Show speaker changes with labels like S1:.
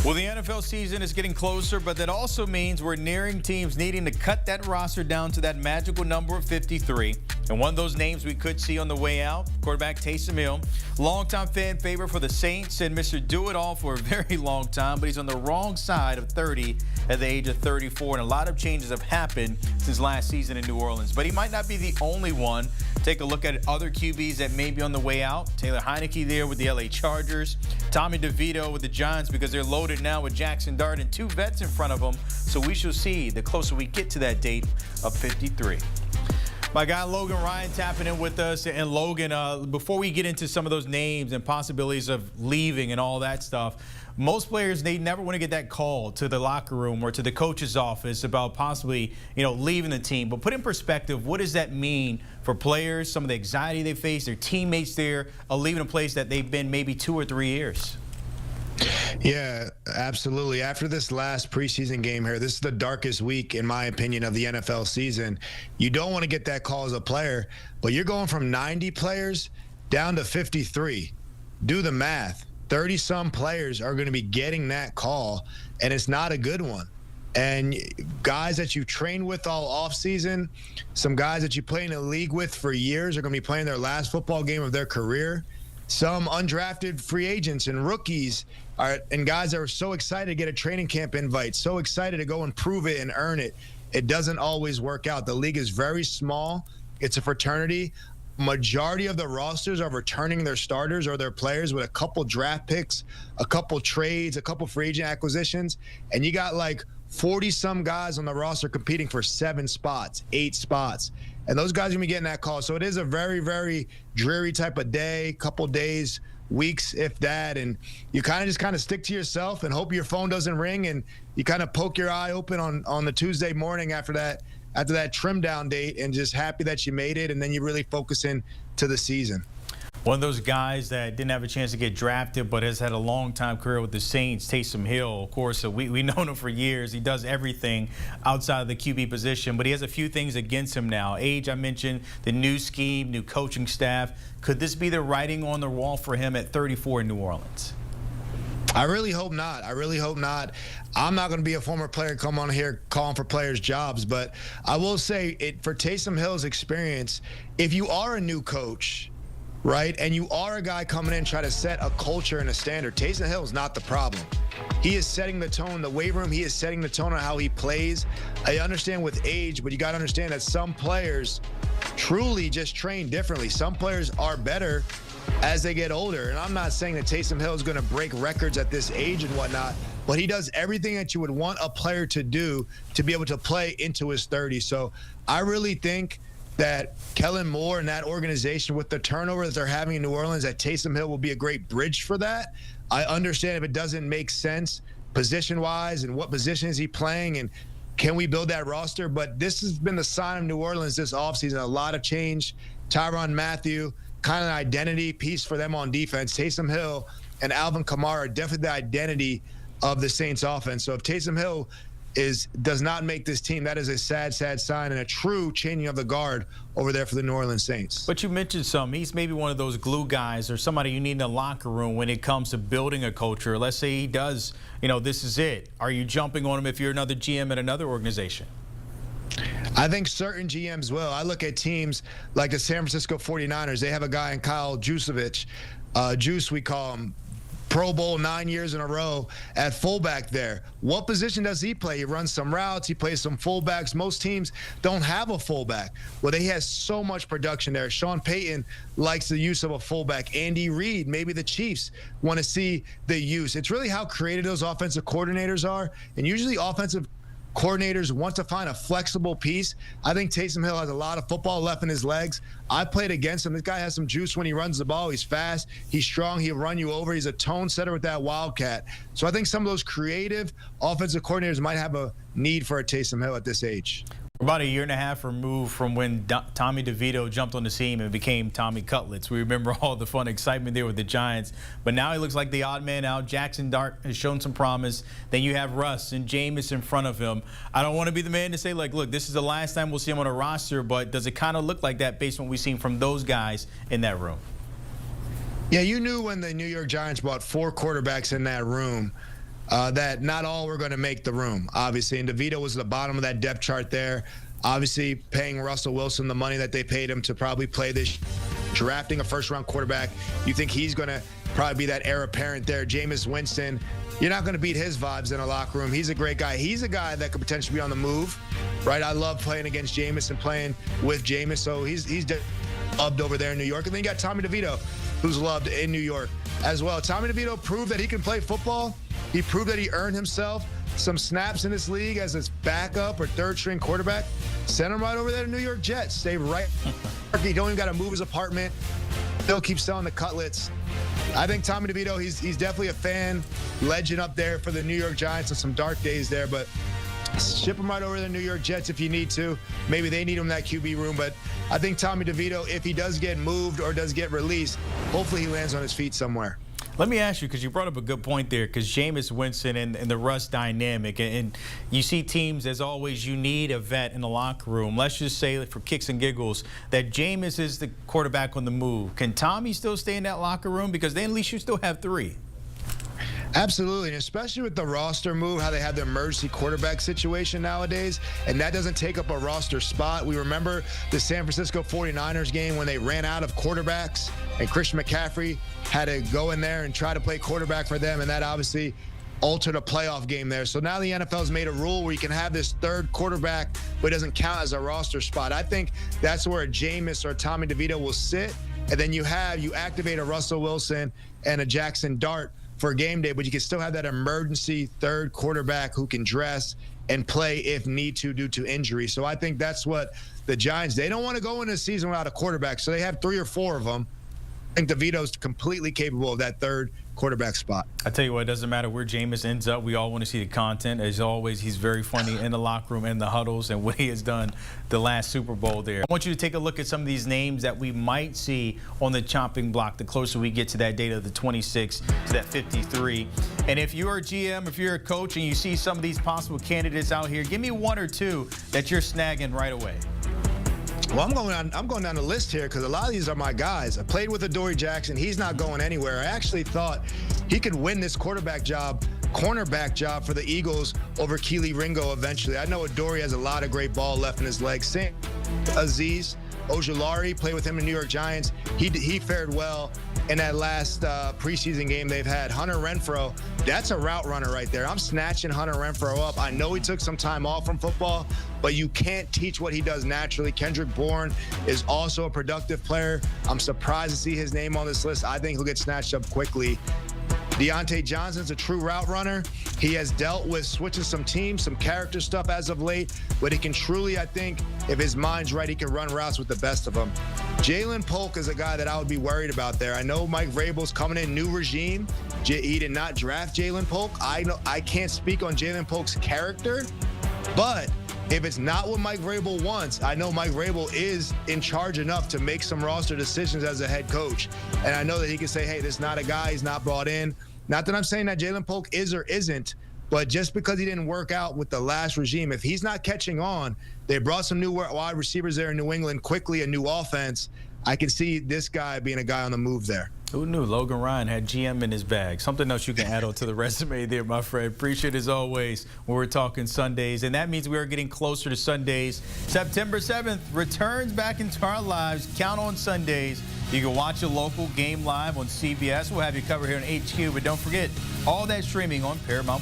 S1: Well, the NFL season is getting closer, but that also means we're nearing teams needing to cut that roster down to that magical number of 53. And one of those names we could see on the way out, quarterback Taysom Hill, longtime fan favorite for the Saints and Mr. Do-It-All for a very long time, but he's on the wrong side of 30 at the age of 34, and a lot of changes have happened since last season in New Orleans. But he might not be the only one. Take a look at other QBs that may be on the way out. Taylor Heineke there with the LA Chargers. Tommy DeVito with the Giants because they're loaded now with Jackson Dart and two vets in front of them. So we shall see the closer we get to that date of 53. My guy Logan Ryan tapping in with us. And Logan, before we get into some of those names and possibilities of leaving and all that stuff, most players, they never want to get that call to the locker room or to the coach's office about possibly, leaving the team. But put in perspective, what does that mean for players, some of the anxiety they face, their teammates there, leaving a place that they've been maybe 2 or 3 years?
S2: Yeah, absolutely. After this last preseason game here, this is the darkest week, in my opinion, of the NFL season. You don't want to get that call as a player, but you're going from 90 players down to 53. Do the math. 30-some players are going to be getting that call, and it's not a good one. And guys that you train with all offseason, some guys that you play in the league with for years are going to be playing their last football game of their career. Some undrafted free agents and rookies and guys that are so excited to get a training camp invite, so excited to go and prove it and earn it. It doesn't always work out. The league is very small. It's a fraternity. Majority of the rosters are returning their starters or their players with a couple draft picks, a couple trades, a couple free agent acquisitions, and you got like 40-some guys on the roster competing for 7 spots, 8 spots. And those guys are going to be getting that call. So it is a very, very dreary type of day, couple days, weeks, if that. And you kind of stick to yourself and hope your phone doesn't ring, and you kind of poke your eye open on the Tuesday morning after that trim down date, and just happy that you made it, and then you really focus in to the season.
S1: One of those guys that didn't have a chance to get drafted but has had a long-time career with the Saints, Taysom Hill. Of course, we've known him for years. He does everything outside of the QB position, but he has a few things against him now. Age, I mentioned, the new scheme, new coaching staff. Could this be the writing on the wall for him at 34 in New Orleans?
S2: I really hope not. I really hope not. I'm not going to be a former player come on here calling for players' jobs, but I will say for Taysom Hill's experience, if you are a new coach, right, and you are a guy coming in trying to set a culture and a standard, Taysom Hill is not the problem. He is setting the tone in the weight room. He is setting the tone on how he plays. I understand with age, but you got to understand that some players truly just train differently. Some players are better as they get older. And I'm not saying that Taysom Hill is going to break records at this age and whatnot, but he does everything that you would want a player to do to be able to play into his 30s. So I really think that Kellen Moore and that organization, with the turnover that they're having in New Orleans, that Taysom Hill will be a great bridge for that. I understand if it doesn't make sense position-wise and what position is he playing and can we build that roster, but this has been the sign of New Orleans this offseason. A lot of change. Tyrann Mathieu, kind of an identity piece for them on defense. Taysom Hill and Alvin Kamara are definitely the identity of the Saints offense. So if Taysom Hill does not make this team, that is a sad, sad sign and a true changing of the guard over there for the New Orleans Saints.
S1: But you mentioned he's maybe one of those glue guys or somebody you need in the locker room when it comes to building a culture. Let's say he does, this is it. Are you jumping on him if you're another GM at another organization?
S2: I think certain GMs will. I look at teams like the San Francisco 49ers. They have a guy in Kyle Juszczyk. Juice, we call him. Pro Bowl 9 years in a row at fullback there. What position does he play? He runs some routes. He plays some fullbacks. Most teams don't have a fullback. Well, he has so much production there. Sean Payton likes the use of a fullback. Andy Reid, maybe the Chiefs want to see the use. It's really how creative those offensive coordinators are. And usually offensive coordinators want to find a flexible piece. I think Taysom Hill has a lot of football left in his legs. I played against him. This guy has some juice when he runs the ball. He's fast. He's strong. He'll run you over. He's a tone setter with that Wildcat. So I think some of those creative offensive coordinators might have a need for a Taysom Hill at this age.
S1: We're about a year and a half removed from when Tommy DeVito jumped on the scene and became Tommy Cutlets. We remember all the fun excitement there with the Giants. But now he looks like the odd man out. Jackson Dart has shown some promise. Then you have Russ and Jameis in front of him. I don't want to be the man to say, look, this is the last time we'll see him on a roster, but does it kind of look like that based on what we've seen from those guys in that room?
S2: Yeah, you knew when the New York Giants brought 4 quarterbacks in that room that not all were going to make the room, obviously. And DeVito was at the bottom of that depth chart there. Obviously, paying Russell Wilson the money that they paid him to probably play this, drafting a first-round quarterback. You think he's going to probably be that heir apparent there. Jameis Winston, you're not going to beat his vibes in a locker room. He's a great guy. He's a guy that could potentially be on the move, right? I love playing against Jameis and playing with Jameis, so he's loved over there in New York. And then you got Tommy DeVito, who's loved in New York as well. Tommy DeVito proved that he can play football. He proved that he earned himself some snaps in this league as his backup or third-string quarterback. Send him right over there to New York Jets. Stay right. He don't even got to move his apartment. Still keep selling the cutlets. I think Tommy DeVito, he's definitely a fan legend up there for the New York Giants and some dark days there, but ship him right over to the New York Jets if you need to. Maybe they need him in that QB room, but I think Tommy DeVito, if he does get moved or does get released, hopefully he lands on his feet somewhere.
S1: Let me ask you, because you brought up a good point there, because Jameis Winston and the Russ dynamic, and you see teams, as always, you need a vet in the locker room. Let's just say, for kicks and giggles, that Jameis is the quarterback on the move. Can Tommy still stay in that locker room? Because then at least you still have three.
S2: Absolutely, and especially with the roster move, how they have the emergency quarterback situation nowadays, and that doesn't take up a roster spot. We remember the San Francisco 49ers game when they ran out of quarterbacks, and Christian McCaffrey had to go in there and try to play quarterback for them, and that obviously altered a playoff game there. So now the NFL's made a rule where you can have this third quarterback, but it doesn't count as a roster spot. I think that's where a Jameis or a Tommy DeVito will sit, and then you activate a Russell Wilson and a Jackson Dart for game day, but you can still have that emergency third quarterback who can dress and play if need to due to injury. So I think that's what the Giants, they don't want to go into the season without a quarterback, so they have 3 or 4 of them. I think DeVito's completely capable of that third quarterback spot.
S1: I tell you what, it doesn't matter where Jameis ends up. We all want to see the content. As always, he's very funny in the locker room and the huddles, and what he has done the last Super Bowl there. I want you to take a look at some of these names that we might see on the chopping block the closer we get to that date of the 26 to that 53. And if you're a GM, if you're a coach, and you see some of these possible candidates out here, give me 1 or 2 that you're snagging right away.
S2: Well, I'm going down the list here because a lot of these are my guys. I played with Adoree Jackson. He's not going anywhere. I actually thought he could win this cornerback job for the Eagles over Keely Ringo eventually. I know Adoree has a lot of great ball left in his legs. Same Azeez Ojulari, played with him in New York Giants. He fared well in that last preseason game they've had. Hunter Renfrow, that's a route runner right there. I'm snatching Hunter Renfrow up. I know he took some time off from football, but you can't teach what he does naturally. Kendrick Bourne is also a productive player. I'm surprised to see his name on this list. I think he'll get snatched up quickly. Deontay Johnson's a true route runner. He has dealt with switching some teams, some character stuff as of late, but he can truly, I think, if his mind's right, he can run routes with the best of them. Jalen Polk is a guy that I would be worried about there. I know Mike Vrabel's coming in, new regime. He did not draft Jalen Polk. I can't speak on Jalen Polk's character, but if it's not what Mike Vrabel wants, I know Mike Vrabel is in charge enough to make some roster decisions as a head coach. And I know that he can say, hey, this is not a guy, he's not brought in. Not that I'm saying that Jalen Polk is or isn't, but just because he didn't work out with the last regime, if he's not catching on, they brought some new wide receivers there in New England quickly, a new offense. I can see this guy being a guy on the move there.
S1: Who knew Logan Ryan had GM in his bag? Something else you can add on to the resume there, my friend. Appreciate it as always when we're talking Sundays. And that means we are getting closer to Sundays. September 7th returns back into our lives. Count on Sundays. You can watch a local game live on CBS. We'll have you covered here on HQ. But don't forget, all that streaming on Paramount+.